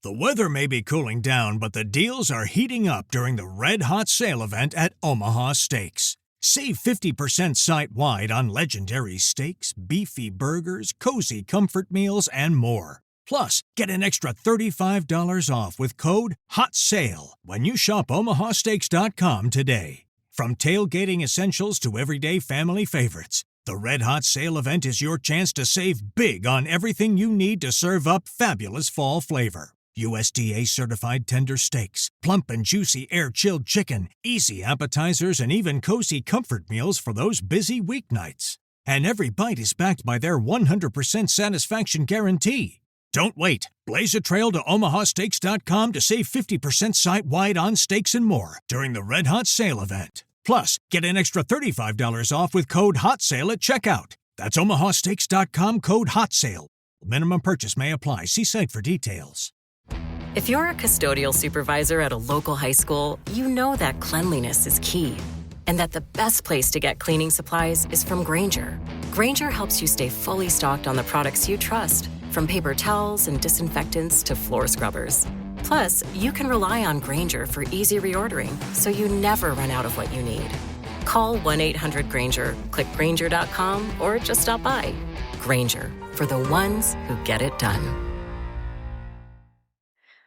The weather may be cooling down, but the deals are heating up during the Red Hot Sale event at Omaha Steaks. Save 50% site-wide on legendary steaks, beefy burgers, cozy comfort meals, and more. Plus, get an extra $35 off with code HOTSALE when you shop omahasteaks.com today. From tailgating essentials to everyday family favorites, the Red Hot Sale event is your chance to save big on everything you need to serve up fabulous fall flavor. USDA-certified tender steaks, plump and juicy air-chilled chicken, easy appetizers, and even cozy comfort meals for those busy weeknights. And every bite is backed by their 100% satisfaction guarantee. Don't wait. Blaze a trail to omahasteaks.com to save 50% site-wide on steaks and more during the Red Hot Sale event. Plus, get an extra $35 off with code HOTSALE at checkout. That's omahasteaks.com, code HOTSALE. Minimum purchase may apply. See site for details. If you're a custodial supervisor at a local high school, you know that cleanliness is key, and that the best place to get cleaning supplies is from Grainger. Grainger helps you stay fully stocked on the products you trust, from paper towels and disinfectants to floor scrubbers. Plus, you can rely on Grainger for easy reordering, so you never run out of what you need. Call 1-800-GRAINGER, click Grainger.com, or just stop by. Grainger, for the ones who get it done.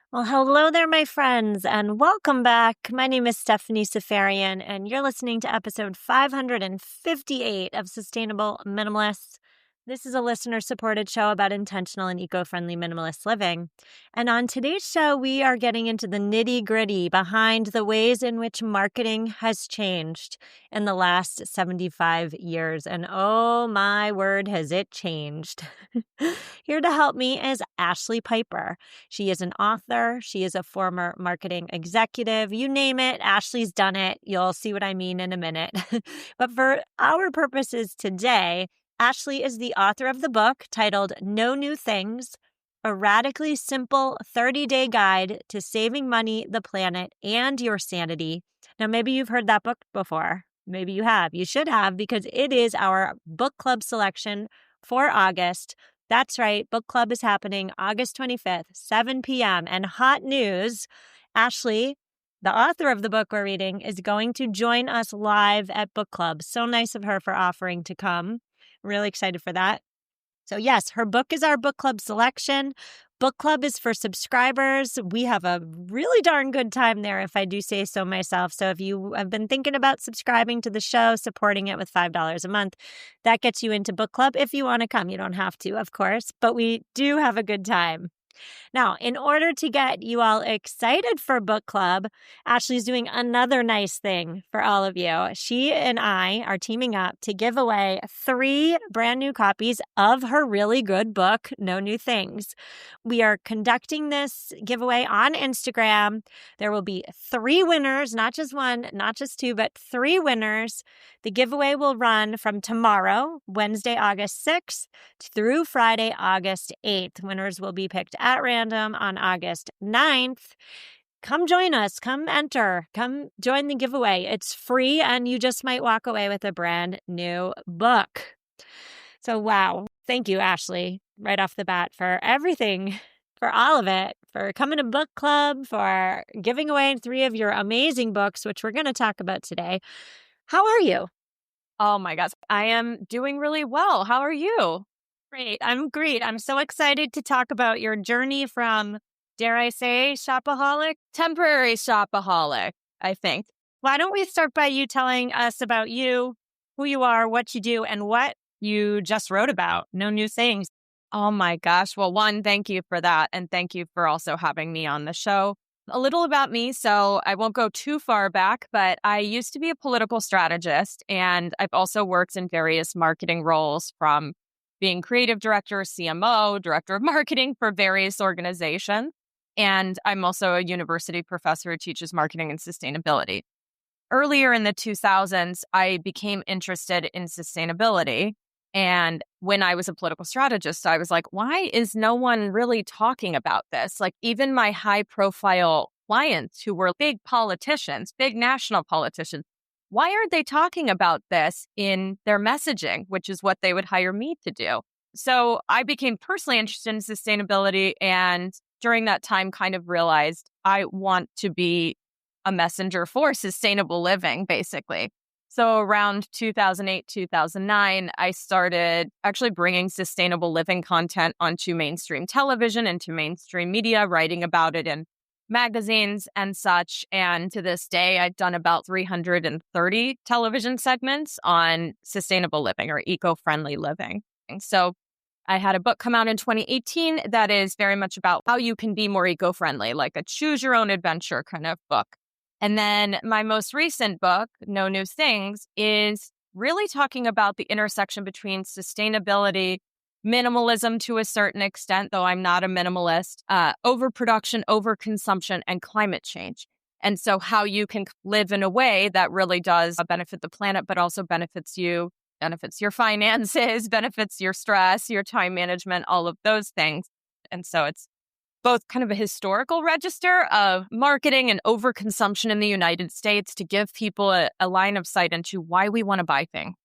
Well, hello there, my friends, and welcome back. My name is Stephanie Safarian, and you're listening to episode 558 of Sustainable Minimalists. This is a listener-supported show about intentional and eco-friendly minimalist living. And on today's show, we are getting into the nitty-gritty behind the ways in which marketing has changed in the last 75 years. And oh my word, has it changed. Here to help me is Ashlee Piper. She is an author. She is a former marketing executive. You name it, Ashlee's done it. You'll see what I mean in a minute. But for our purposes today, Ashlee is the author of the book titled No New Things, a radically simple 30-day guide to saving money, the planet, and your sanity. Now, maybe you've heard that book before. Maybe you have. You should have, because it is our book club selection for August. That's right. Book club is happening August 25th, 7 p.m. And hot news, Ashlee, the author of the book we're reading, is going to join us live at book club. So nice of her for offering to come. Really excited for that. So yes, her book is our book club selection. Book club is for subscribers. We have a really darn good time there, if I do say so myself. So if you have been thinking about subscribing to the show, supporting it with $5 a month, that gets you into book club if you want to come. You don't have to, of course, but we do have a good time. Now, in order to get you all excited for book club, Ashlee's doing another nice thing for all of you. She and I are teaming up to give away 3 brand new copies of her really good book, No New Things. We are conducting this giveaway on Instagram. There will be 3 winners, not just 1, not just 2, but 3 winners. The giveaway will run from tomorrow, Wednesday, August 6th, through Friday, August 8th. Winners will be picked at random on August 9th. Come join us. Come enter. Come join the giveaway. It's free, and you just might walk away with a brand new book. So, wow. Thank you, Ashlee, right off the bat for everything, for all of it, for coming to book club, for giving away 3 of your amazing books, which we're going to talk about today. How are you? Oh my gosh, I am doing really well. How are you? Great. I'm great. I'm so excited to talk about your journey from, dare I say, shopaholic? Temporary shopaholic, I think. Why don't we start by you telling us about you, who you are, what you do, and what you just wrote about, No New Things. Oh my gosh. Well, one, thank you for that. And thank you for also having me on the show. A little about me, so I won't go too far back, but I used to be a political strategist, and I've also worked in various marketing roles, from being creative director, CMO, director of marketing for various organizations. And I'm also a university professor who teaches marketing and sustainability. Earlier in the 2000s, I became interested in sustainability. And when I was a political strategist, I was like, why is no one really talking about this? Like, even my high profile clients who were big politicians, big national politicians, why aren't they talking about this in their messaging, which is what they would hire me to do? So I became personally interested in sustainability and during that time kind of realized I want to be a messenger for sustainable living, basically. So around 2008, 2009, I started actually bringing sustainable living content onto mainstream television, into mainstream media, writing about it in magazines and such. And to this day, I've done about 330 television segments on sustainable living or eco-friendly living. So I had a book come out in 2018 that is very much about how you can be more eco-friendly, like a choose your own adventure kind of book. And then my most recent book, No New Things, is really talking about the intersection between sustainability, minimalism to a certain extent, though I'm not a minimalist, overproduction, overconsumption, and climate change. And so how you can live in a way that really does benefit the planet, but also benefits you, benefits your finances, benefits your stress, your time management, all of those things. And so it's both kind of a historical register of marketing and overconsumption in the United States to give people a line of sight into why we want to buy things.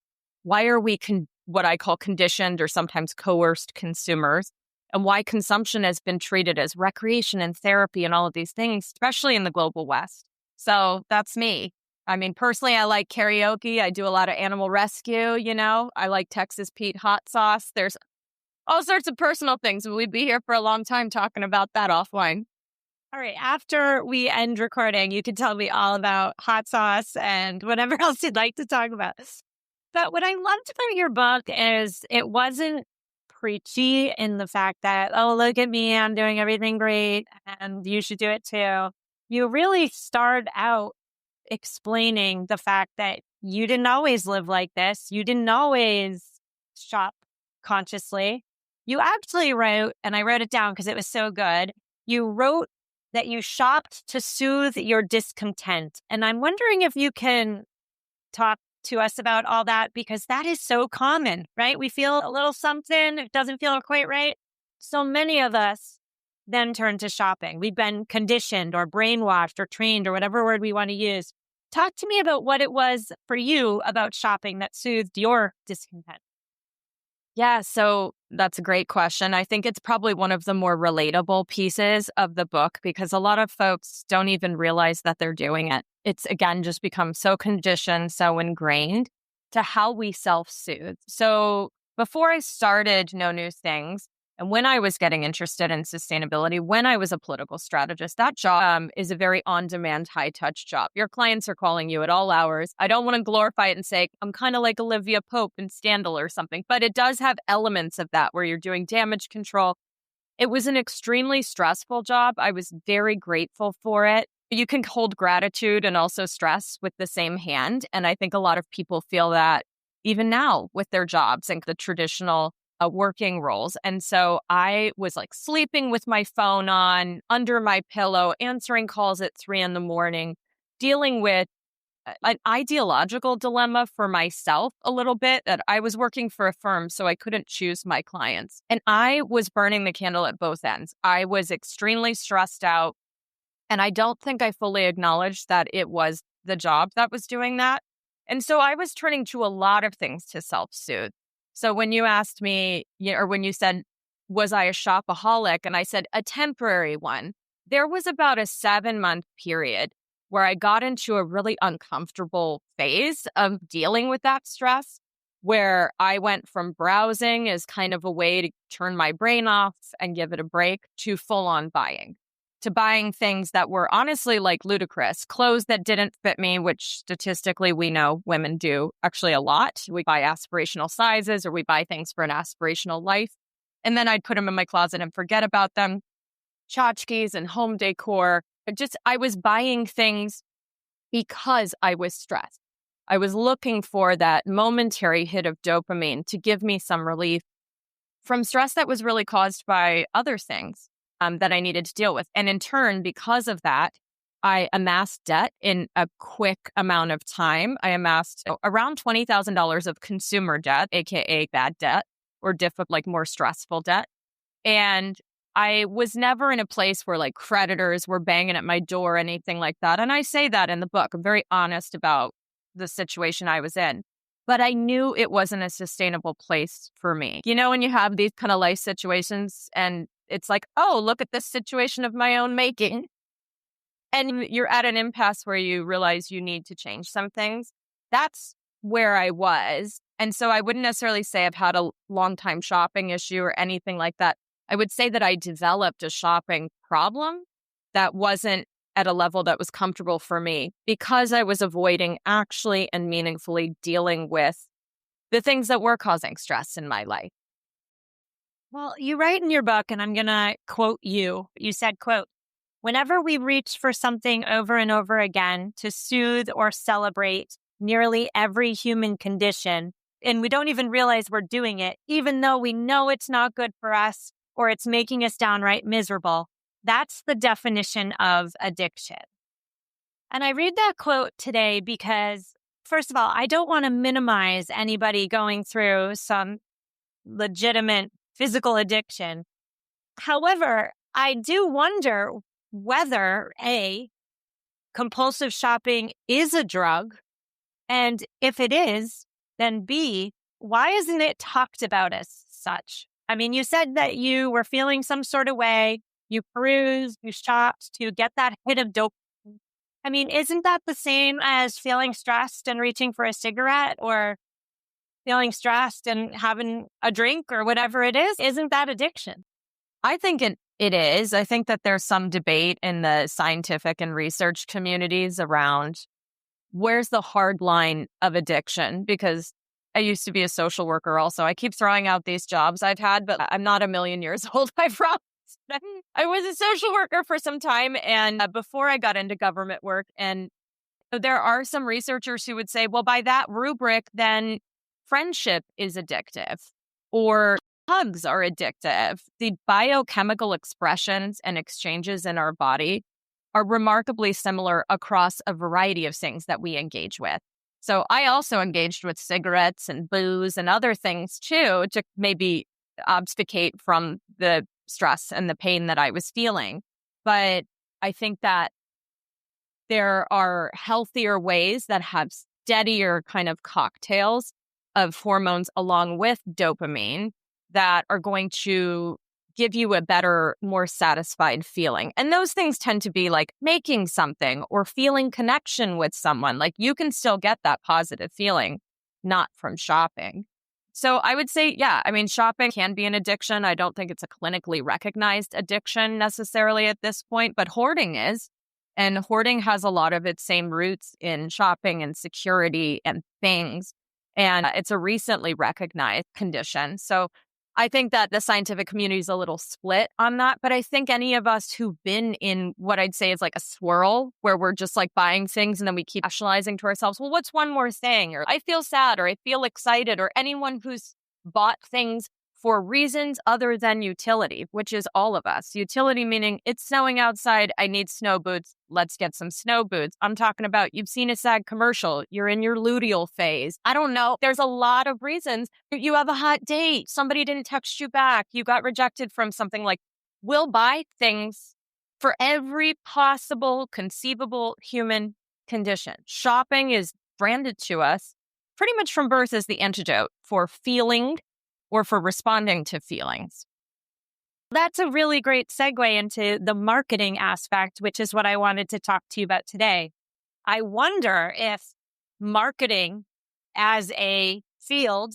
Why are we what I call conditioned or sometimes coerced consumers, and why consumption has been treated as recreation and therapy and all of these things, especially in the global West. So that's me. I mean, personally, I like karaoke. I do a lot of animal rescue, I like Texas Pete hot sauce. There's all sorts of personal things. We'd be here for a long time talking about that offline. All right. After we end recording, you can tell me all about hot sauce and whatever else you'd like to talk about. But what I loved about your book is it wasn't preachy in the fact that, oh, look at me, I'm doing everything great and you should do it too. You really start out explaining the fact that you didn't always live like this. You didn't always shop consciously. You actually wrote, and I wrote it down because it was so good, you wrote that you shopped to soothe your discontent. And I'm wondering if you can talk to us about all that, because that is so common, right? We feel a little something, it doesn't feel quite right. So many of us then turn to shopping. We've been conditioned or brainwashed or trained or whatever word we want to use. Talk to me about what it was for you about shopping that soothed your discontent. Yeah, so that's a great question. I think it's probably one of the more relatable pieces of the book because a lot of folks don't even realize that they're doing it. It's, again, just become so conditioned, so ingrained to how we self-soothe. So before I started No New Things, and when I was getting interested in sustainability, when I was a political strategist, that job is a very on-demand, high-touch job. Your clients are calling you at all hours. I don't want to glorify it and say, I'm kind of like Olivia Pope in Scandal or something, but it does have elements of that where you're doing damage control. It was an extremely stressful job. I was very grateful for it. You can hold gratitude and also stress with the same hand. And I think a lot of people feel that even now with their jobs and the traditional working roles. And so I was like sleeping with my phone on, under my pillow, answering calls at 3 a.m, dealing with an ideological dilemma for myself a little bit, that I was working for a firm, so I couldn't choose my clients. And I was burning the candle at both ends. I was extremely stressed out. And I don't think I fully acknowledged that it was the job that was doing that. And so I was turning to a lot of things to self-soothe. So when you asked me, or when you said, was I a shopaholic? And I said, a temporary one. There was about a 7-month period where I got into a really uncomfortable phase of dealing with that stress, where I went from browsing as kind of a way to turn my brain off and give it a break to full-on buying. To buying things that were honestly like ludicrous, clothes that didn't fit me, which statistically we know women do actually a lot. We buy aspirational sizes or we buy things for an aspirational life. And then I'd put them in my closet and forget about them. Tchotchkes and home decor. I was buying things because I was stressed. I was looking for that momentary hit of dopamine to give me some relief from stress that was really caused by other things that I needed to deal with. And in turn, because of that, I amassed debt in a quick amount of time. I amassed around $20,000 of consumer debt, aka bad debt, or more stressful debt. And I was never in a place where like creditors were banging at my door or anything like that. And I say that in the book. I'm very honest about the situation I was in. But I knew it wasn't a sustainable place for me. When you have these kind of life situations and it's like, oh, look at this situation of my own making. And you're at an impasse where you realize you need to change some things. That's where I was. And so I wouldn't necessarily say I've had a long time shopping issue or anything like that. I would say that I developed a shopping problem that wasn't at a level that was comfortable for me because I was avoiding actually and meaningfully dealing with the things that were causing stress in my life. Well, you write in your book, and I'm going to quote you. You said, quote, "Whenever we reach for something over and over again to soothe or celebrate nearly every human condition, and we don't even realize we're doing it, even though we know it's not good for us or it's making us downright miserable, that's the definition of addiction." And I read that quote today because, first of all, I don't want to minimize anybody going through some legitimate physical addiction. However, I do wonder whether A, compulsive shopping is a drug, and if it is, then B, why isn't it talked about as such? I mean, you said that you were feeling some sort of way, you perused, you shopped to get that hit of dopamine. I mean, isn't that the same as feeling stressed and reaching for a cigarette, or feeling stressed and having a drink or whatever it is? Isn't that addiction? I think it is. I think that there's some debate in the scientific and research communities around where's the hard line of addiction, because I used to be a social worker also. I keep throwing out these jobs I've had, but I'm not a million years old, I promise. I was a social worker for some time and before I got into government work. And there are some researchers who would say, well, by that rubric, then friendship is addictive or hugs are addictive. The biochemical expressions and exchanges in our body are remarkably similar across a variety of things that we engage with. So I also engaged with cigarettes and booze and other things too, to maybe obfuscate from the stress and the pain that I was feeling. But I think that there are healthier ways that have steadier kind of cocktails of hormones along with dopamine that are going to give you a better, more satisfied feeling. And those things tend to be like making something or feeling connection with someone. Like you can still get that positive feeling, not from shopping. So I would say, yeah, I mean, shopping can be an addiction. I don't think it's a clinically recognized addiction necessarily at this point, but hoarding is. And hoarding has a lot of its same roots in shopping and security and things. And it's a recently recognized condition. So I think that the scientific community is a little split on that. But I think any of us who've been in what I'd say is like a swirl where we're just like buying things and then we keep rationalizing to ourselves, well, what's one more thing? Or I feel sad or I feel excited, or anyone who's bought things for reasons other than utility, which is all of us. Utility meaning it's snowing outside. I need snow boots. Let's get some snow boots. I'm talking about you've seen a SAG commercial. You're in your luteal phase. I don't know. There's a lot of reasons. You have a hot date. Somebody didn't text you back. You got rejected from something. Like, we'll buy things for every possible conceivable human condition. Shopping is branded to us pretty much from birth as the antidote for feeling or for responding to feelings. That's a really great segue into the marketing aspect, which is what I wanted to talk to you about today. I wonder if marketing as a field,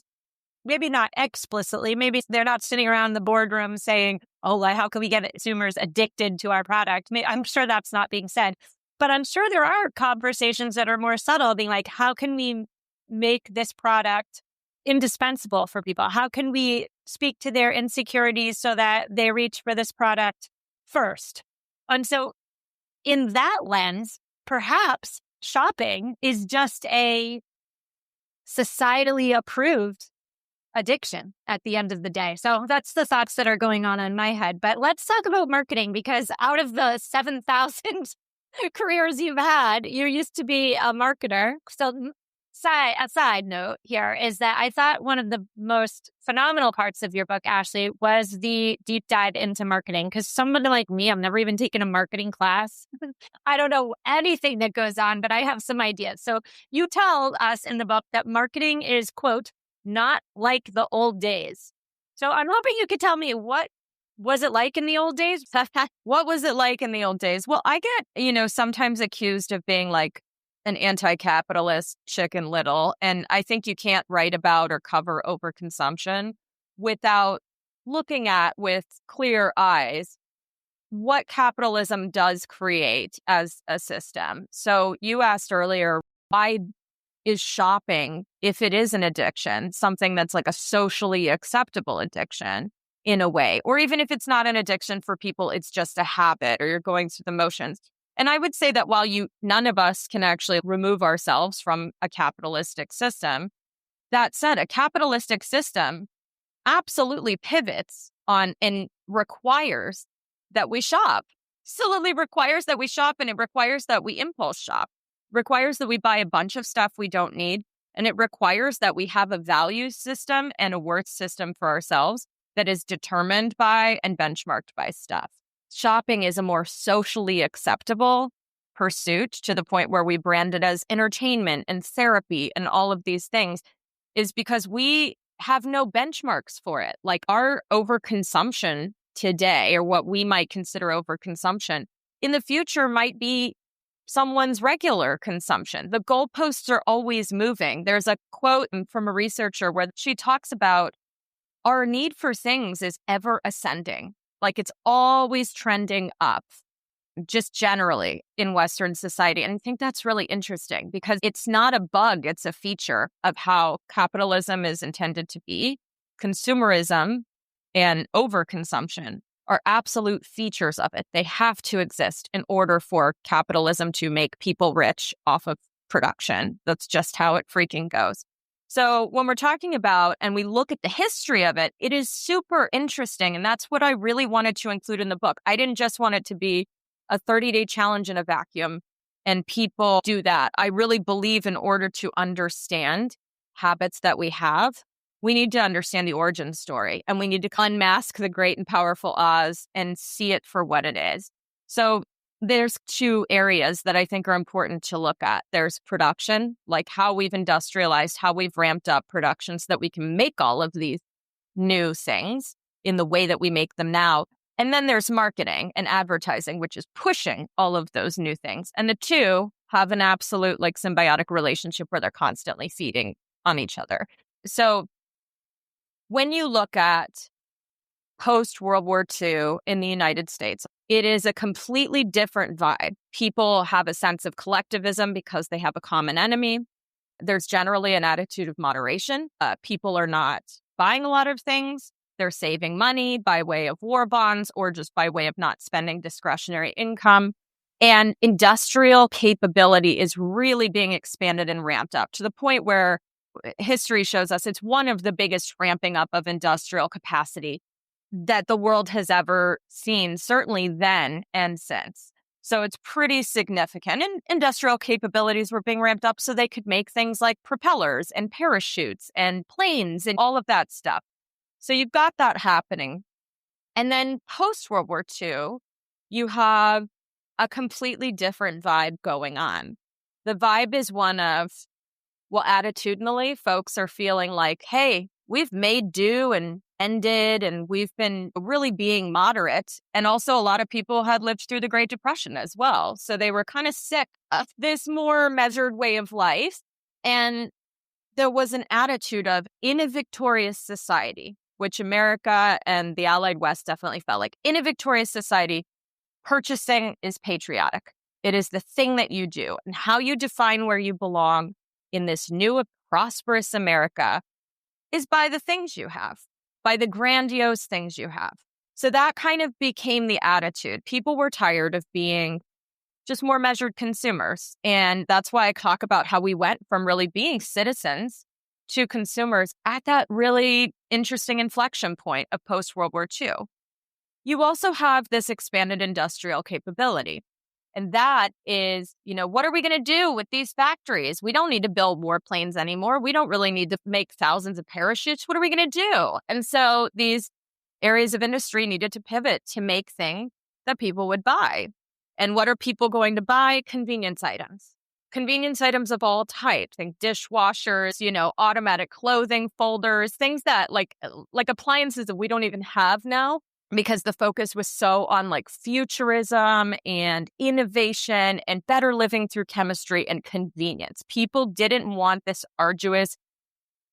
maybe not explicitly, maybe they're not sitting around the boardroom saying, oh, how can we get consumers addicted to our product? I'm sure that's not being said, but I'm sure there are conversations that are more subtle, being like, how can we make this product indispensable for people? How can we speak to their insecurities so that they reach for this product first? And so in that lens, perhaps shopping is just a societally approved addiction at the end of the day. So that's the thoughts that are going on in my head. But let's talk about marketing, because out of the 7,000 careers you've had, you used to be a marketer. So a side note here is that I thought one of the most phenomenal parts of your book, Ashlee, was the deep dive into marketing. Because somebody like me, I've never even taken a marketing class. I don't know anything that goes on, but I have some ideas. So you tell us in the book that marketing is, quote, not like the old days. So I'm hoping you could tell me what Was it like in the old days? What was it like in the old days? Well, I get, sometimes accused of being like an anti-capitalist Chicken Little. And I think you can't write about or cover overconsumption without looking at with clear eyes what capitalism does create as a system. So you asked earlier, why is shopping, if it is an addiction, something that's like a socially acceptable addiction in a way? Or even if it's not an addiction for people, it's just a habit or you're going through the motions. And I would say that while none of us can actually remove ourselves from a capitalistic system, that said, a capitalistic system absolutely pivots on and requires that we shop. Absolutely requires that we shop, and it requires that we impulse shop. Requires that we buy a bunch of stuff we don't need, and it requires that we have a value system and a worth system for ourselves that is determined by and benchmarked by stuff. Shopping is a more socially acceptable pursuit to the point where we brand it as entertainment and therapy and all of these things, is because we have no benchmarks for it. Like our overconsumption today, or what we might consider overconsumption, in the future might be someone's regular consumption. The goalposts are always moving. There's a quote from a researcher where she talks about our need for things is ever ascending. Like it's always trending up, just generally in Western society. And I think that's really interesting because it's not a bug, it's a feature of how capitalism is intended to be. Consumerism and overconsumption are absolute features of it. They have to exist in order for capitalism to make people rich off of production. That's just how it freaking goes. So when we're talking about and we look at the history of it, it is super interesting. And that's what I really wanted to include in the book. I didn't just want it to be a 30-day challenge in a vacuum and people do that. I really believe in order to understand habits that we have, we need to understand the origin story and we need to unmask the great and powerful Oz and see it for what it is. So there's two areas that I think are important to look at. There's production, like how we've industrialized, how we've ramped up production so that we can make all of these new things in the way that we make them now. And then there's marketing and advertising, which is pushing all of those new things. And the two have an absolute like symbiotic relationship where they're constantly feeding on each other. So when you look at post-World War II in the United States, it is a completely different vibe. People have a sense of collectivism because they have a common enemy. There's generally an attitude of moderation. People are not buying a lot of things. They're saving money by way of war bonds or just by way of not spending discretionary income. And industrial capability is really being expanded and ramped up to the point where history shows us it's one of the biggest ramping up of industrial capacity that the world has ever seen, certainly then and since. So it's pretty significant. And industrial capabilities were being ramped up so they could make things like propellers and parachutes and planes and all of that stuff. So you've got that happening. And then post-World War II, you have a completely different vibe going on. The vibe is one of, well, attitudinally, folks are feeling like, hey, we've made do and ended, and we've been really being moderate. And also a lot of people had lived through the Great Depression as well. So they were kind of sick of this more measured way of life. And there was an attitude of, in a victorious society, which America and the Allied West definitely felt like, in a victorious society, purchasing is patriotic. It is the thing that you do, and how you define where you belong in this new prosperous America is by the things you have, by the grandiose things you have. So that kind of became the attitude. People were tired of being just more measured consumers. And that's why I talk about how we went from really being citizens to consumers at that really interesting inflection point of post-World War II. You also have this expanded industrial capability. And that is, what are we going to do with these factories? We don't need to build warplanes anymore. We don't really need to make thousands of parachutes. What are we going to do? And so these areas of industry needed to pivot to make things that people would buy. And what are people going to buy? Convenience items. Convenience items of all types, think dishwashers, automatic clothing folders, things that like appliances that we don't even have now, because the focus was so on like futurism and innovation and better living through chemistry and convenience. People didn't want this arduous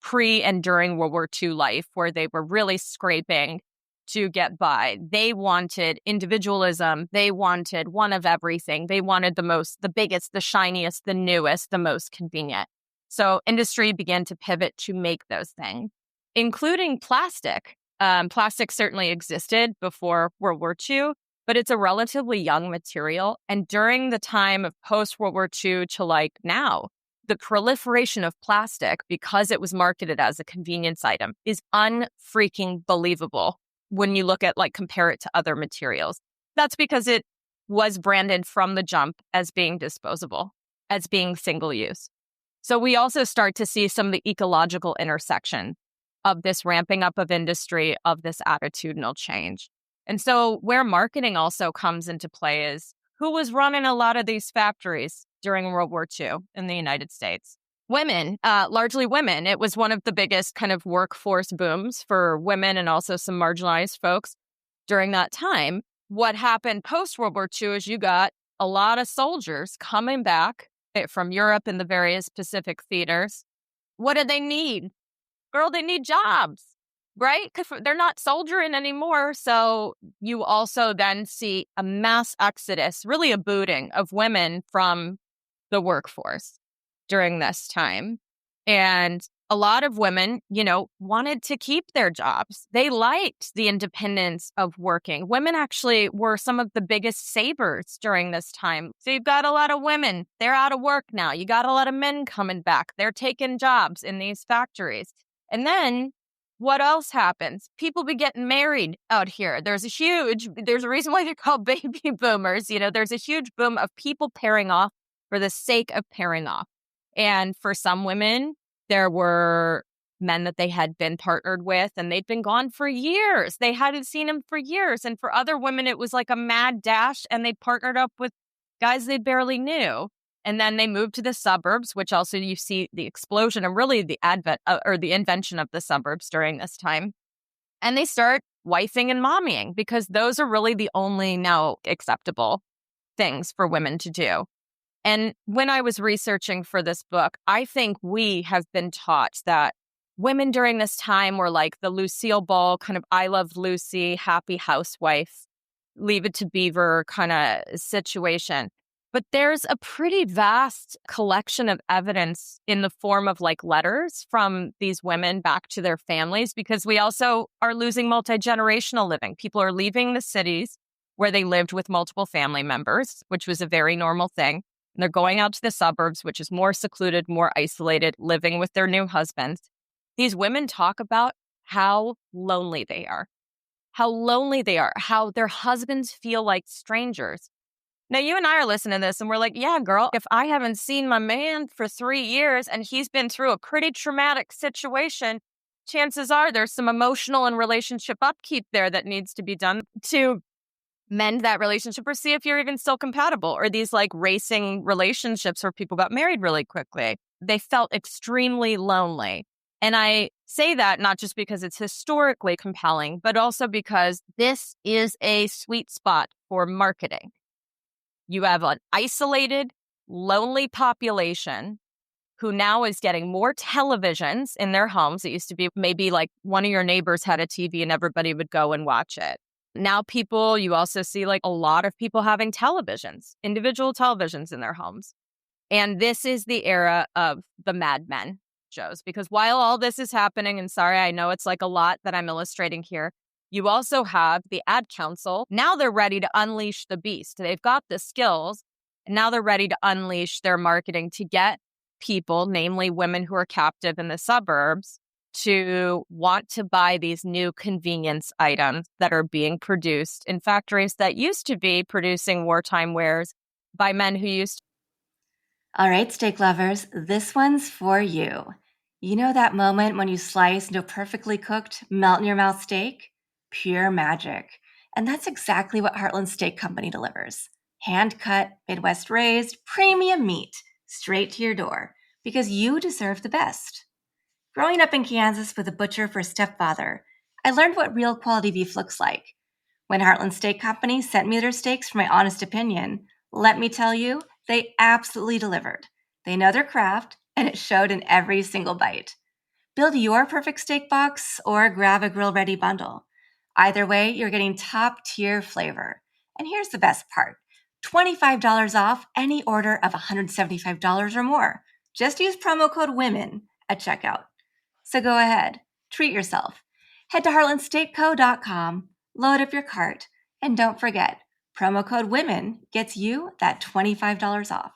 pre and during World War II life where they were really scraping to get by. They wanted individualism. They wanted one of everything. They wanted the most, the biggest, the shiniest, the newest, the most convenient. So industry began to pivot to make those things, including plastic. Plastic certainly existed before World War II, but it's a relatively young material. And during the time of post-World War II to like now, the proliferation of plastic, because it was marketed as a convenience item, is unfreaking believable when you look at like compare it to other materials. That's because it was branded from the jump as being disposable, as being single use. So we also start to see some of the ecological intersection of this ramping up of industry, of this attitudinal change. And so where marketing also comes into play is who was running a lot of these factories during World War II in the United States? Women, largely women. It was one of the biggest kind of workforce booms for women and also some marginalized folks during that time. What happened post-World War II is you got a lot of soldiers coming back from Europe and the various Pacific theaters. What do they need? Girl, they need jobs, right? Because they're not soldiering anymore. So you also then see a mass exodus, really a booting of women from the workforce during this time. And a lot of women, wanted to keep their jobs. They liked the independence of working. Women actually were some of the biggest savers during this time. So you've got a lot of women. They're out of work now. You got a lot of men coming back. They're taking jobs in these factories. And then what else happens? People be getting married out here. There's a reason why they're called baby boomers. There's a huge boom of people pairing off for the sake of pairing off. And for some women, there were men that they had been partnered with and they'd been gone for years. They hadn't seen him for years. And for other women, it was like a mad dash and they partnered up with guys they barely knew. And then they moved to the suburbs, which also you see the explosion and really the advent or the invention of the suburbs during this time. And they start wifing and mommying because those are really the only now acceptable things for women to do. And when I was researching for this book, I think we have been taught that women during this time were like the Lucille Ball kind of I Love Lucy, happy housewife, Leave It to Beaver kind of situation. But there's a pretty vast collection of evidence in the form of like letters from these women back to their families, because we also are losing multi-generational living. People are leaving the cities where they lived with multiple family members, which was a very normal thing. And they're going out to the suburbs, which is more secluded, more isolated, living with their new husbands. These women talk about how lonely they are, how their husbands feel like strangers. Now, you and I are listening to this and we're like, yeah, girl, if I haven't seen my man for 3 years and he's been through a pretty traumatic situation, chances are there's some emotional and relationship upkeep there that needs to be done to mend that relationship or see if you're even still compatible. Or these like racing relationships where people got married really quickly. They felt extremely lonely. And I say that not just because it's historically compelling, but also because this is a sweet spot for marketing. You have an isolated, lonely population who now is getting more televisions in their homes. It used to be maybe like one of your neighbors had a TV and everybody would go and watch it. Now you also see like a lot of people having televisions, individual televisions in their homes. And this is the era of the Mad Men shows, because while all this is happening, and sorry, I know it's like a lot that I'm illustrating here, you also have the ad council. Now they're ready to unleash the beast. They've got the skills, and now they're ready to unleash their marketing to get people, namely women who are captive in the suburbs, to want to buy these new convenience items that are being produced in factories that used to be producing wartime wares by men who used to. All right, steak lovers, this one's for you. You know that moment when you slice into a perfectly cooked, melt-in-your-mouth steak? Pure magic. And that's exactly what Heartland Steak Company delivers. Hand-cut, Midwest-raised, premium meat, straight to your door, because you deserve the best. Growing up in Kansas with a butcher for a stepfather, I learned what real quality beef looks like. When Heartland Steak Company sent me their steaks for my honest opinion, let me tell you, they absolutely delivered. They know their craft, and it showed in every single bite. Build your perfect steak box or grab a grill-ready bundle. Either way, you're getting top-tier flavor. And here's the best part. $25 off any order of $175 or more. Just use promo code WOMEN at checkout. So go ahead, treat yourself. Head to heartlandsteakco.com, load up your cart, and don't forget, promo code WOMEN gets you that $25 off.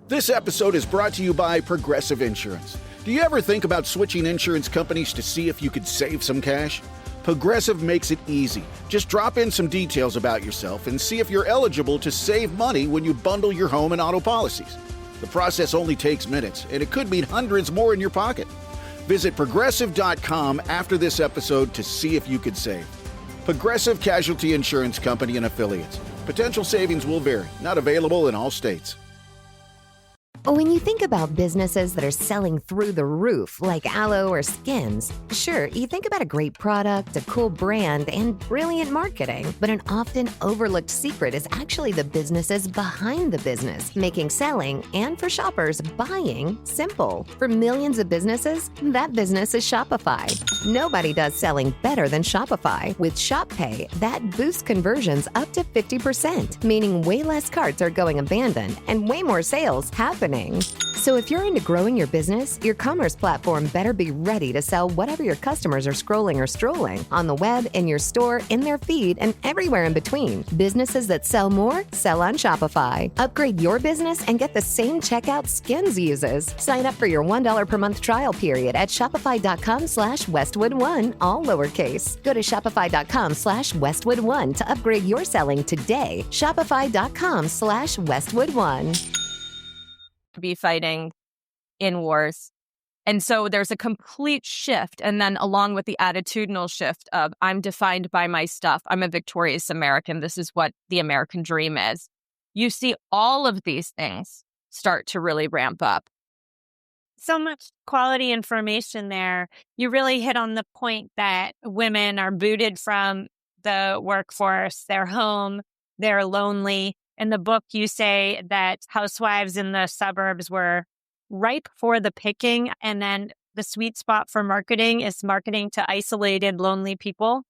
This episode is brought to you by Progressive Insurance. Do you ever think about switching insurance companies to see if you could save some cash? Progressive makes it easy. Just drop in some details about yourself and see if you're eligible to save money when you bundle your home and auto policies. The process only takes minutes, and it could mean hundreds more in your pocket. Visit Progressive.com after this episode to see if you could save. Progressive Casualty Insurance Company and Affiliates. Potential savings will vary. Not available in all states. When you think about businesses that are selling through the roof, like aloe or skins, sure, you think about a great product, a cool brand, and brilliant marketing. But an often overlooked secret is actually the businesses behind the business, making selling and, for shoppers, buying simple. For millions of businesses, that business is Shopify. Nobody does selling better than Shopify. With Shop Pay, that boosts conversions up to 50%, meaning way less carts are going abandoned and way more sales happening. So if you're into growing your business, your commerce platform better be ready to sell whatever your customers are scrolling or strolling on the web, in your store, in their feed, and everywhere in between. Businesses that sell more, sell on Shopify. Upgrade your business and get the same checkout Skins uses. Sign up for your $1 per month trial period at shopify.com/Westwood1, all lowercase. Go to shopify.com/Westwood1 to upgrade your selling today. Shopify.com/Westwood1. Be fighting in wars. And so there's a complete shift. And then along with the attitudinal shift of I'm defined by my stuff. I'm a victorious American. This is what the American dream is. You see all of these things start to really ramp up. So much quality information there. You really hit on the point that women are booted from the workforce, they're home, they're lonely. In the book, you say that housewives in the suburbs were ripe for the picking, and then the sweet spot for marketing is marketing to isolated, lonely people.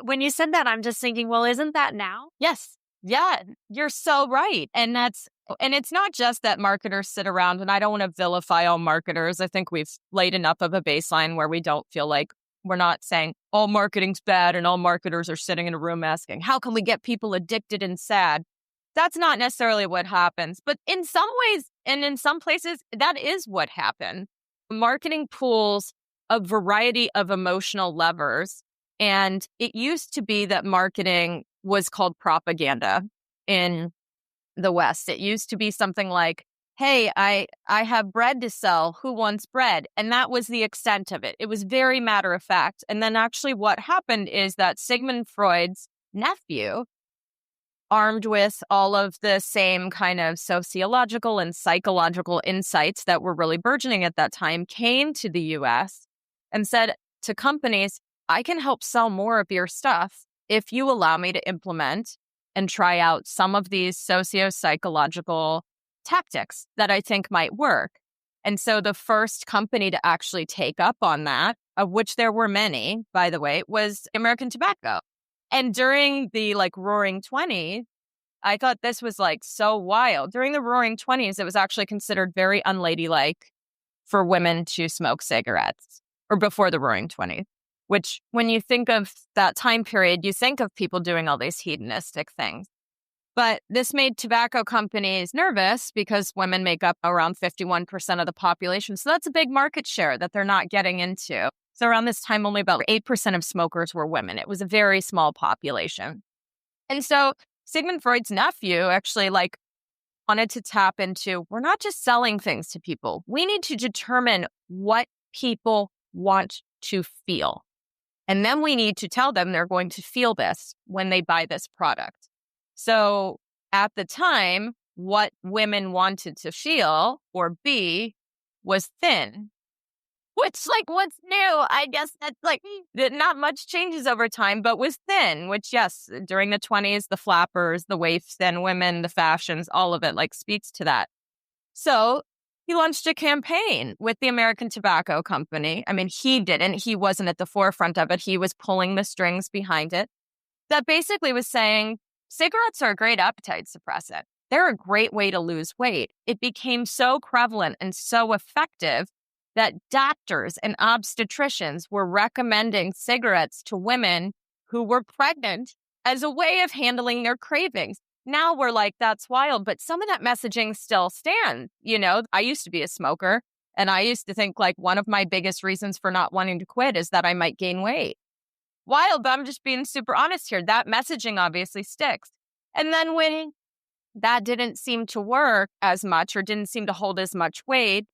When you said that, I'm just thinking, well, isn't that now? Yes. Yeah, you're so right. And it's not just that marketers sit around, and I don't want to vilify all marketers. I think we've laid enough of a baseline where we don't feel like we're not saying all marketing's bad and all marketers are sitting in a room asking, how can we get people addicted and sad? That's not necessarily what happens. But in some ways and in some places, that is what happened. Marketing pulls a variety of emotional levers. And it used to be that marketing was called propaganda in the West. It used to be something like, hey, I have bread to sell. Who wants bread? And that was the extent of it. It was very matter of fact. And then actually what happened is that Sigmund Freud's nephew, armed with all of the same kind of sociological and psychological insights that were really burgeoning at that time, came to the US and said to companies, I can help sell more of your stuff if you allow me to implement and try out some of these socio-psychological tactics that I think might work. And so the first company to actually take up on that, of which there were many, by the way, was American Tobacco. And during the Roaring 20s, I thought this was so wild. During the Roaring 20s, it was actually considered very unladylike for women to smoke cigarettes, or before the Roaring 20s, which when you think of that time period, you think of people doing all these hedonistic things. But this made tobacco companies nervous because women make up around 51% of the population. So that's a big market share that they're not getting into. So around this time, only about 8% of smokers were women. It was a very small population. And so Sigmund Freud's nephew actually wanted to tap into, we're not just selling things to people. We need to determine what people want to feel. And then we need to tell them they're going to feel this when they buy this product. So at the time, what women wanted to feel or be was thin. Which, like, what's new? I guess that's like that not much changes over time, but was thin, which, yes, during the 20s, the flappers, the waist-thin women, the fashions, all of it, like, speaks to that. So he launched a campaign with the American Tobacco Company. I mean, he didn't. He wasn't at the forefront of it. He was pulling the strings behind it. That basically was saying cigarettes are a great appetite suppressant. They're a great way to lose weight. It became so prevalent and so effective that doctors and obstetricians were recommending cigarettes to women who were pregnant as a way of handling their cravings. Now we're like, that's wild, but some of that messaging still stands. You know, I used to be a smoker, and I used to think like one of my biggest reasons for not wanting to quit is that I might gain weight. Wild, but I'm just being super honest here. That messaging obviously sticks. And then when that didn't seem to work as much or didn't seem to hold as much weight,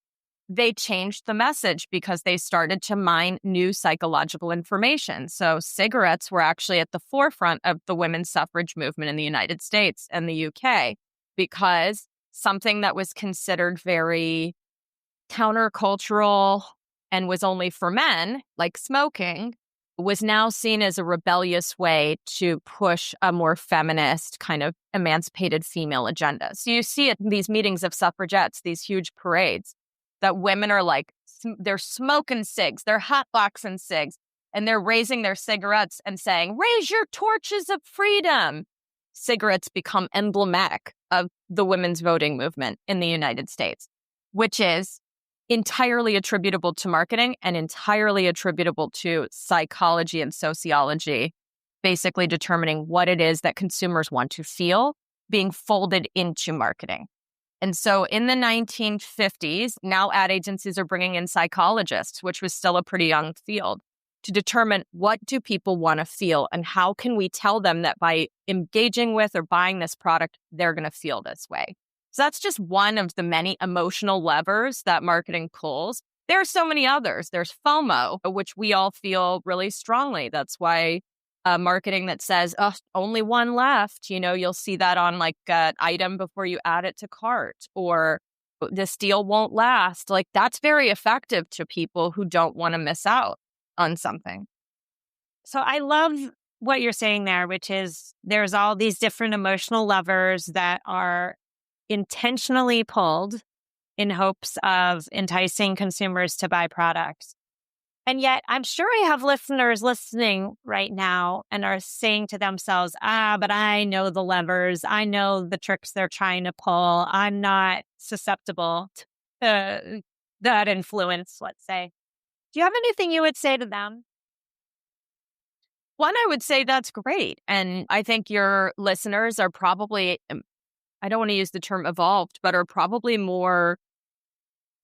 they changed the message because they started to mine new psychological information. So cigarettes were actually at the forefront of the women's suffrage movement in the United States and the UK, because something that was considered very countercultural and was only for men, like smoking, was now seen as a rebellious way to push a more feminist, kind of emancipated female agenda. So you see at these meetings of suffragettes, these huge parades, that women are like, they're smoking cigs, they're hotboxing cigs, and they're raising their cigarettes and saying, raise your torches of freedom. Cigarettes become emblematic of the women's voting movement in the United States, which is entirely attributable to marketing and entirely attributable to psychology and sociology, basically determining what it is that consumers want to feel being folded into marketing. And so in the 1950s, now ad agencies are bringing in psychologists, which was still a pretty young field, to determine what do people want to feel and how can we tell them that by engaging with or buying this product, they're going to feel this way. So that's just one of the many emotional levers that marketing pulls. There are so many others. There's FOMO, which we all feel really strongly. That's why marketing that says, oh, only one left, you know, you'll see that on like an item before you add it to cart, or this deal won't last. Like that's very effective to people who don't want to miss out on something. So I love what you're saying there, which is there's all these different emotional levers that are intentionally pulled in hopes of enticing consumers to buy products. And yet, I'm sure I have listeners listening right now and are saying to themselves, but I know the levers. I know the tricks they're trying to pull. I'm not susceptible to that influence, let's say. Do you have anything you would say to them? One, I would say that's great. And I think your listeners are probably, I don't want to use the term evolved, but are probably more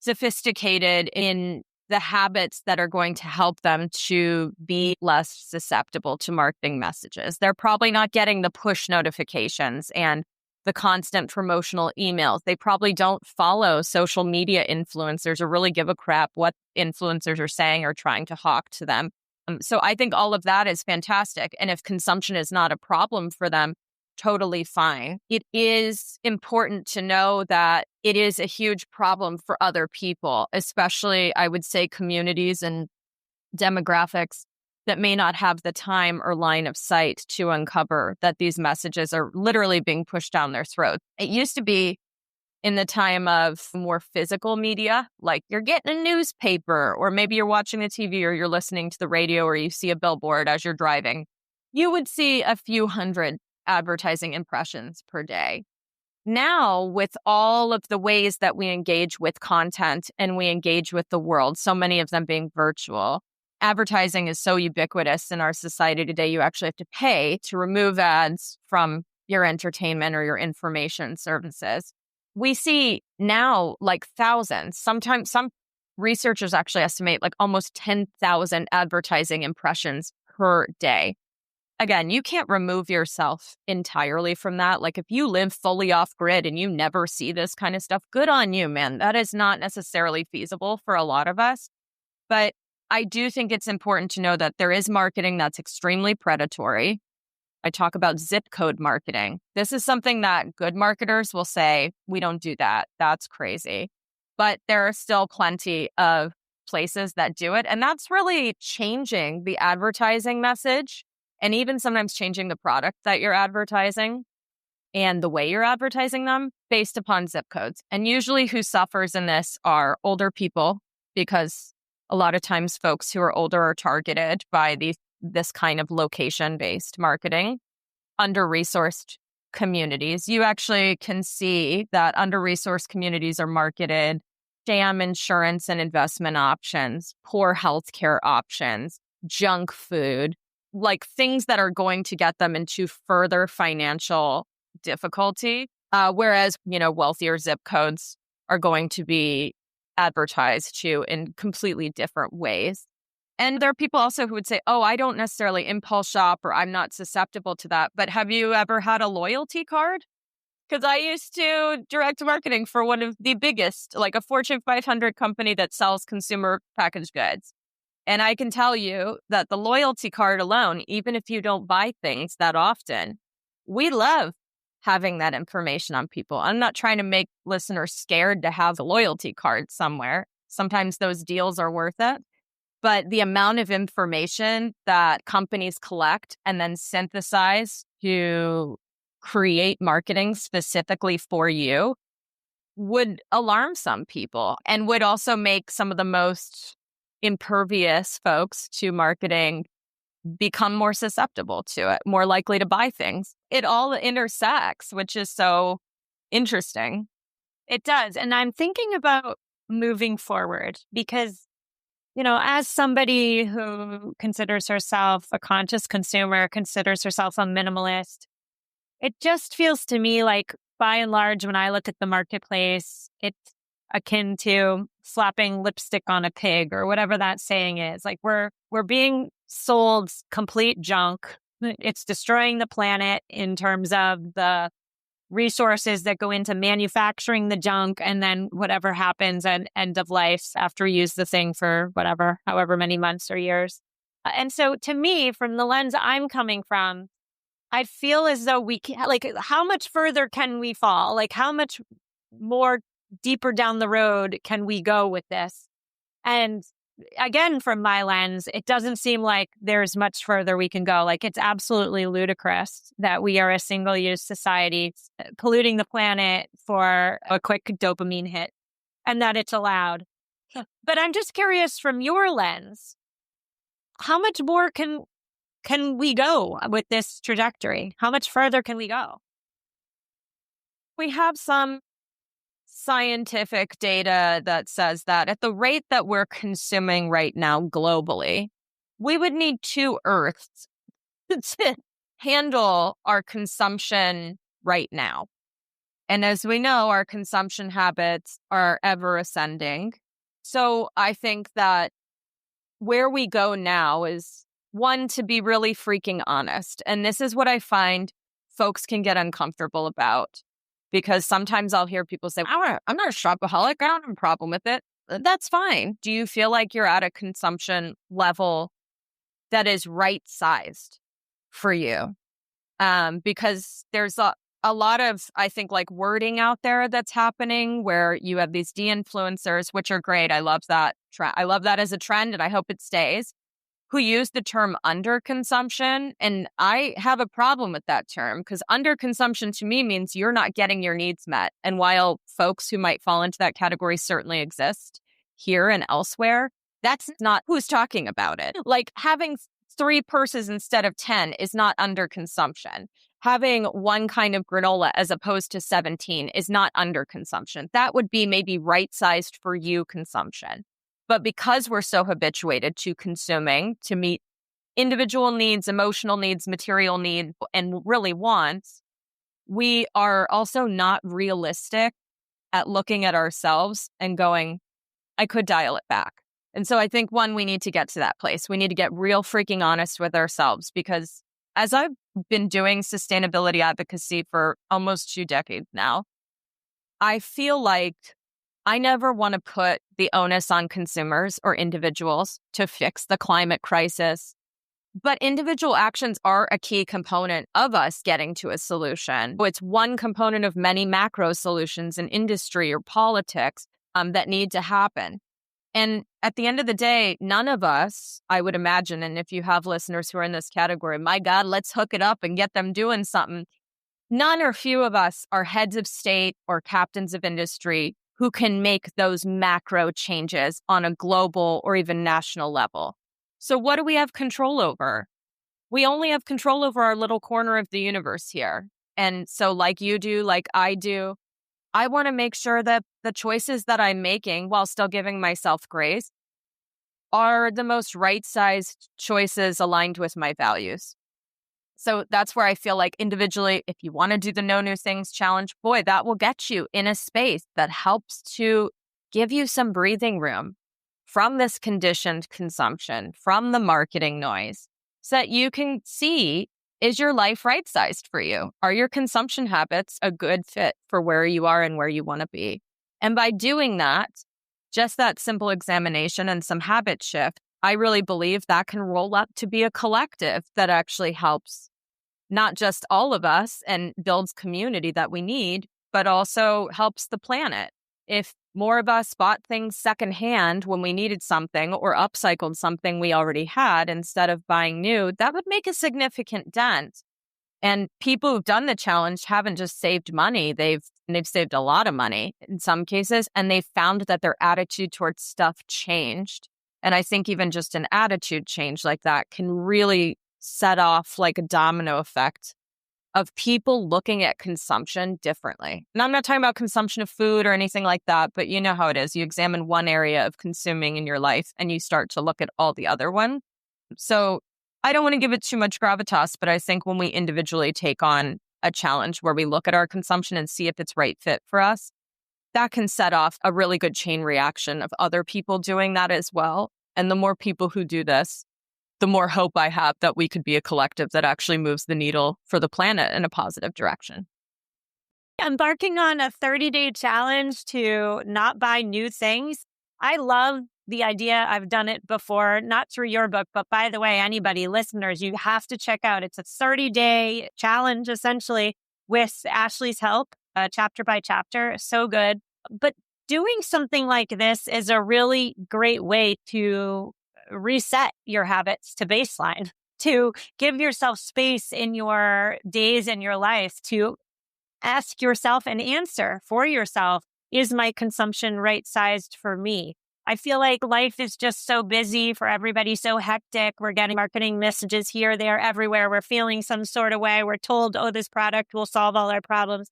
sophisticated in the habits that are going to help them to be less susceptible to marketing messages. They're probably not getting the push notifications and the constant promotional emails. They probably don't follow social media influencers or really give a crap what influencers are saying or trying to hawk to them. So I think all of that is fantastic. And if consumption is not a problem for them, totally fine. It is important to know that it is a huge problem for other people, especially, I would say, communities and demographics that may not have the time or line of sight to uncover that these messages are literally being pushed down their throat. It used to be in the time of more physical media, like you're getting a newspaper, or maybe you're watching the TV or you're listening to the radio, or you see a billboard as you're driving. You would see a few hundred advertising impressions per day. Now, with all of the ways that we engage with content and we engage with the world, so many of them being virtual, advertising is so ubiquitous in our society today, you actually have to pay to remove ads from your entertainment or your information services. We see now like thousands, sometimes some researchers actually estimate like almost 10,000 advertising impressions per day. Again, you can't remove yourself entirely from that. Like if you live fully off grid and you never see this kind of stuff, good on you, man. That is not necessarily feasible for a lot of us. But I do think it's important to know that there is marketing that's extremely predatory. I talk about zip code marketing. This is something that good marketers will say, we don't do that. That's crazy. But there are still plenty of places that do it. And that's really changing the advertising message and even sometimes changing the product that you're advertising and the way you're advertising them based upon zip codes. And usually who suffers in this are older people, because a lot of times folks who are older are targeted by this kind of location-based marketing. Under-resourced communities. You actually can see that under-resourced communities are marketed sham insurance and investment options, poor healthcare options, junk food, like things that are going to get them into further financial difficulty. Whereas, wealthier zip codes are going to be advertised to in completely different ways. And there are people also who would say, oh, I don't necessarily impulse shop or I'm not susceptible to that. But have you ever had a loyalty card? Because I used to direct marketing for one of the biggest, like a Fortune 500 company that sells consumer packaged goods. And I can tell you that the loyalty card alone, even if you don't buy things that often, we love having that information on people. I'm not trying to make listeners scared to have a loyalty card somewhere. Sometimes those deals are worth it. But the amount of information that companies collect and then synthesize to create marketing specifically for you would alarm some people and would also make some of the most impervious folks to marketing become more susceptible to it, more likely to buy things. It all intersects, which is so interesting. It does. And I'm thinking about moving forward because, as somebody who considers herself a conscious consumer, considers herself a minimalist, it just feels to me like, by and large, when I look at the marketplace, it's akin to slapping lipstick on a pig or whatever that saying is. Like we're being sold complete junk. It's destroying the planet in terms of the resources that go into manufacturing the junk and then whatever happens at end of life after we use the thing for however many months or years. And so to me, from the lens I'm coming from, I feel as though we can, like, how much further can we fall? Like, how much more deeper down the road can we go with this? And again, from my lens, it doesn't seem like there's much further we can go. Like, it's absolutely ludicrous that we are a single-use society polluting the planet for a quick dopamine hit and that it's allowed. But I'm just curious from your lens, how much more can we go with this trajectory? How much further can we go? We have some scientific data that says that at the rate that we're consuming right now globally, we would need 2 Earths to handle our consumption right now. And as we know, our consumption habits are ever ascending. So I think that where we go now is, one, to be really freaking honest. And this is what I find folks can get uncomfortable about. Because sometimes I'll hear people say, I'm not a shopaholic. I don't have a problem with it. That's fine. Do you feel like you're at a consumption level that is right-sized for you? Because there's a lot of, I think, like wording out there that's happening where you have these de-influencers, which are great. I love that. I love that as a trend, and I hope it stays, who use the term underconsumption. And I have a problem with that term because underconsumption to me means you're not getting your needs met. And while folks who might fall into that category certainly exist here and elsewhere, that's not who's talking about it. Like having 3 purses instead of 10 is not underconsumption. Having one kind of granola as opposed to 17 is not underconsumption. That would be maybe right-sized for you consumption. But because we're so habituated to consuming to meet individual needs, emotional needs, material needs, and really wants, we are also not realistic at looking at ourselves and going, I could dial it back. And so I think, one, we need to get to that place. We need to get real freaking honest with ourselves because as I've been doing sustainability advocacy for almost 2 decades now, I feel like I never want to put the onus on consumers or individuals to fix the climate crisis. But individual actions are a key component of us getting to a solution. It's one component of many macro solutions in industry or politics that need to happen. And at the end of the day, none of us, I would imagine, and if you have listeners who are in this category, my God, let's hook it up and get them doing something. None or few of us are heads of state or captains of industry who can make those macro changes on a global or even national level. So what do we have control over? We only have control over our little corner of the universe here. And so like you do, like I do, I want to make sure that the choices that I'm making while still giving myself grace are the most right-sized choices aligned with my values. So that's where I feel like individually, if you want to do the No New Things challenge, boy, that will get you in a space that helps to give you some breathing room from this conditioned consumption, from the marketing noise, so that you can see, is your life right-sized for you? Are your consumption habits a good fit for where you are and where you want to be? And by doing that, just that simple examination and some habit shift, I really believe that can roll up to be a collective that actually helps not just all of us and builds community that we need, but also helps the planet. If more of us bought things secondhand when we needed something or upcycled something we already had instead of buying new, that would make a significant dent. And people who've done the challenge haven't just saved money, they've saved a lot of money in some cases, and they've found that their attitude towards stuff changed. And I think even just an attitude change like that can really set off like a domino effect of people looking at consumption differently. And I'm not talking about consumption of food or anything like that, but you know how it is. You examine one area of consuming in your life and you start to look at all the other ones. So I don't want to give it too much gravitas, but I think when we individually take on a challenge where we look at our consumption and see if it's right fit for us, that can set off a really good chain reaction of other people doing that as well. And the more people who do this, the more hope I have that we could be a collective that actually moves the needle for the planet in a positive direction. Embarking on a 30-day challenge to not buy new things. I love the idea. I've done it before, not through your book, but by the way, anybody, listeners, you have to check out. It's a 30-day challenge, essentially, with Ashlee's help, chapter by chapter. So good. But doing something like this is a really great way to reset your habits to baseline, to give yourself space in your days and your life to ask yourself and answer for yourself, is my consumption right-sized for me? I feel like life is just so busy for everybody, so hectic. We're getting marketing messages here, there, everywhere. We're feeling some sort of way. We're told, oh, this product will solve all our problems.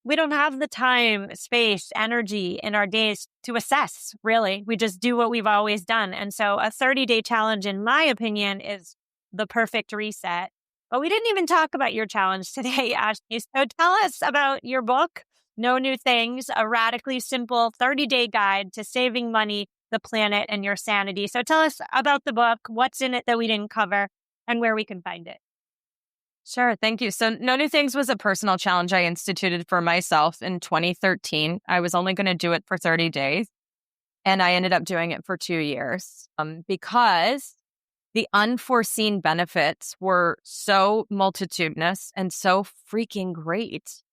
We don't have the time, space, energy in our days to assess, really. We just do what we've always done. And so a 30-day challenge, in my opinion, is the perfect reset. But we didn't even talk about your challenge today, Ashlee. So tell us about your book, No New Things, a radically simple 30-day guide to saving money, the planet, and your sanity. So tell us about the book, what's in it that we didn't cover, and where we can find it. Sure. Thank you. So No New Things was a personal challenge I instituted for myself in 2013. I was only going to do it for 30 days, and I ended up doing it for 2 years because the unforeseen benefits were so multitudinous and so freaking great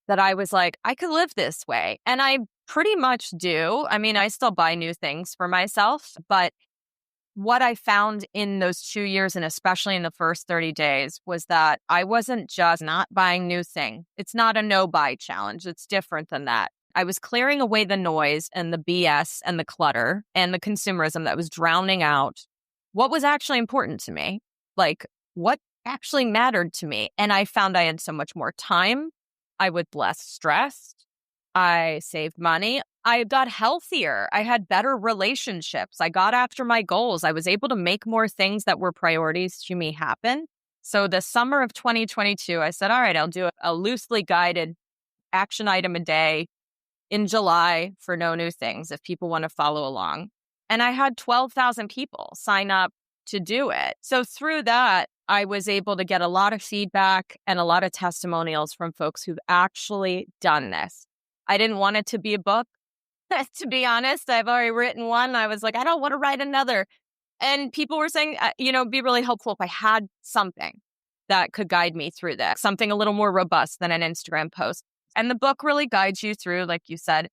that I was like, I could live this way. And I pretty much do. I mean, I still buy new things for myself, but what I found in those 2 years, and especially in the first 30 days, was that I wasn't just not buying new things. It's not a no-buy challenge. It's different than that. I was clearing away the noise and the BS and the clutter and the consumerism that was drowning out what was actually important to me, like what actually mattered to me. And I found I had so much more time. I was less stressed. I saved money. I got healthier. I had better relationships. I got after my goals. I was able to make more things that were priorities to me happen. So the summer of 2022, I said, all right, I'll do a loosely guided action item a day in July for No New Things if people want to follow along. And I had 12,000 people sign up to do it. So through that, I was able to get a lot of feedback and a lot of testimonials from folks who've actually done this. I didn't want it to be a book. To be honest, I've already written one. I was like, I don't want to write another. And people were saying, it'd be really helpful if I had something that could guide me through that, something a little more robust than an Instagram post. And the book really guides you through, like you said,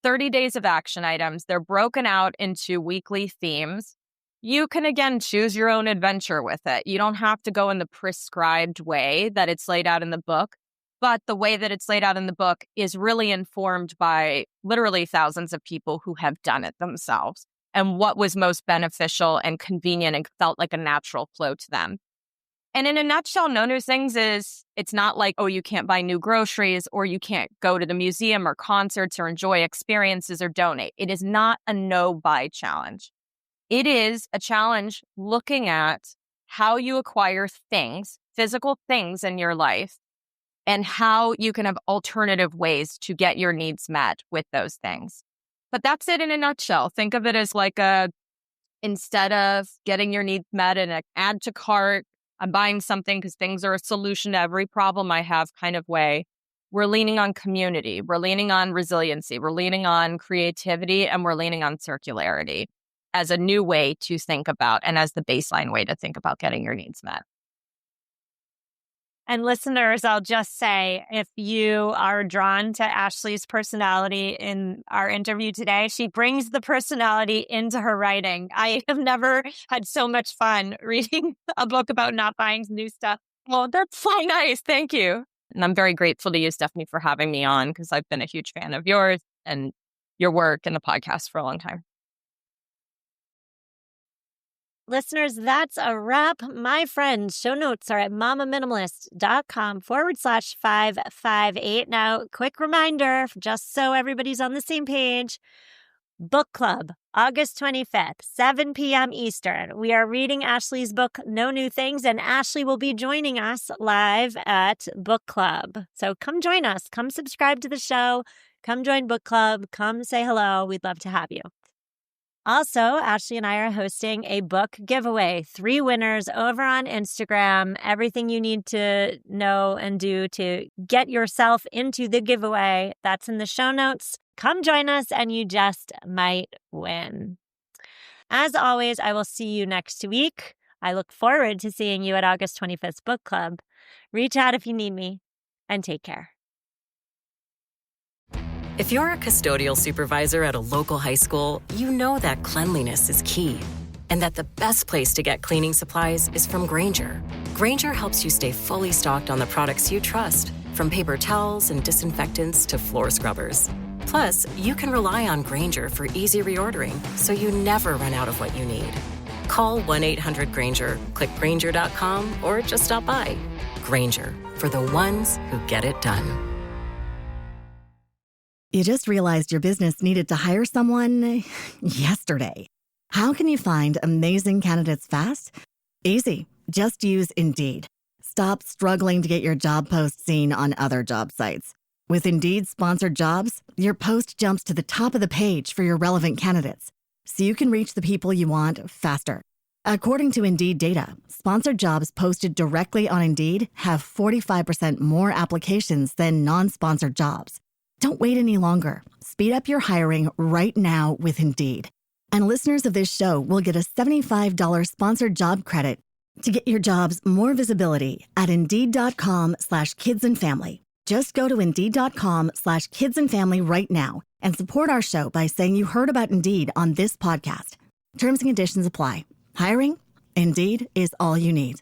30 days of action items. They're broken out into weekly themes. You can, again, choose your own adventure with it. You don't have to go in the prescribed way that it's laid out in the book, but the way that it's laid out in the book is really informed by literally thousands of people who have done it themselves and what was most beneficial and convenient and felt like a natural flow to them. And in a nutshell, No New Things is, it's not like, oh, you can't buy new groceries or you can't go to the museum or concerts or enjoy experiences or donate. It is not a no-buy challenge. It is a challenge looking at how you acquire things, physical things in your life, and how you can have alternative ways to get your needs met with those things. But that's it in a nutshell. Think of it as like instead of getting your needs met in an add to cart, I'm buying something because things are a solution to every problem I have kind of way. We're leaning on community. We're leaning on resiliency. We're leaning on creativity, and we're leaning on circularity as a new way to think about and as the baseline way to think about getting your needs met. And listeners, I'll just say, if you are drawn to Ashlee's personality in our interview today, she brings the personality into her writing. I have never had so much fun reading a book about not buying new stuff. Well, that's so nice. Thank you. And I'm very grateful to you, Stephanie, for having me on, because I've been a huge fan of yours and your work and the podcast for a long time. Listeners, that's a wrap. My friends, show notes are at mamaminimalist.com/558. Now, quick reminder, just so everybody's on the same page, book club, August 25th, 7 p.m. Eastern. We are reading Ashlee's book, No New Things, and Ashlee will be joining us live at book club. So come join us. Come subscribe to the show. Come join book club. Come say hello. We'd love to have you. Also, Ashlee and I are hosting a book giveaway. 3 winners over on Instagram. Everything you need to know and do to get yourself into the giveaway. That's in the show notes. Come join us and you just might win. As always, I will see you next week. I look forward to seeing you at August 25th Book Club. Reach out if you need me, and take care. If you're a custodial supervisor at a local high school, you know that cleanliness is key and that the best place to get cleaning supplies is from Grainger. Grainger helps you stay fully stocked on the products you trust, from paper towels and disinfectants to floor scrubbers. Plus, you can rely on Grainger for easy reordering, so you never run out of what you need. Call 1-800-GRAINGER, click Grainger.com, or just stop by. Grainger, for the ones who get it done. You just realized your business needed to hire someone yesterday. How can you find amazing candidates fast? Easy. Just use Indeed. Stop struggling to get your job post seen on other job sites. With Indeed sponsored jobs, your post jumps to the top of the page for your relevant candidates, so you can reach the people you want faster. According to Indeed data, sponsored jobs posted directly on Indeed have 45% more applications than non-sponsored jobs. Don't wait any longer. Speed up your hiring right now with Indeed. And listeners of this show will get a $75 sponsored job credit to get your jobs more visibility at Indeed.com/kidsandfamily. Just go to Indeed.com/kidsandfamily right now and support our show by saying you heard about Indeed on this podcast. Terms and conditions apply. Hiring? Indeed is all you need.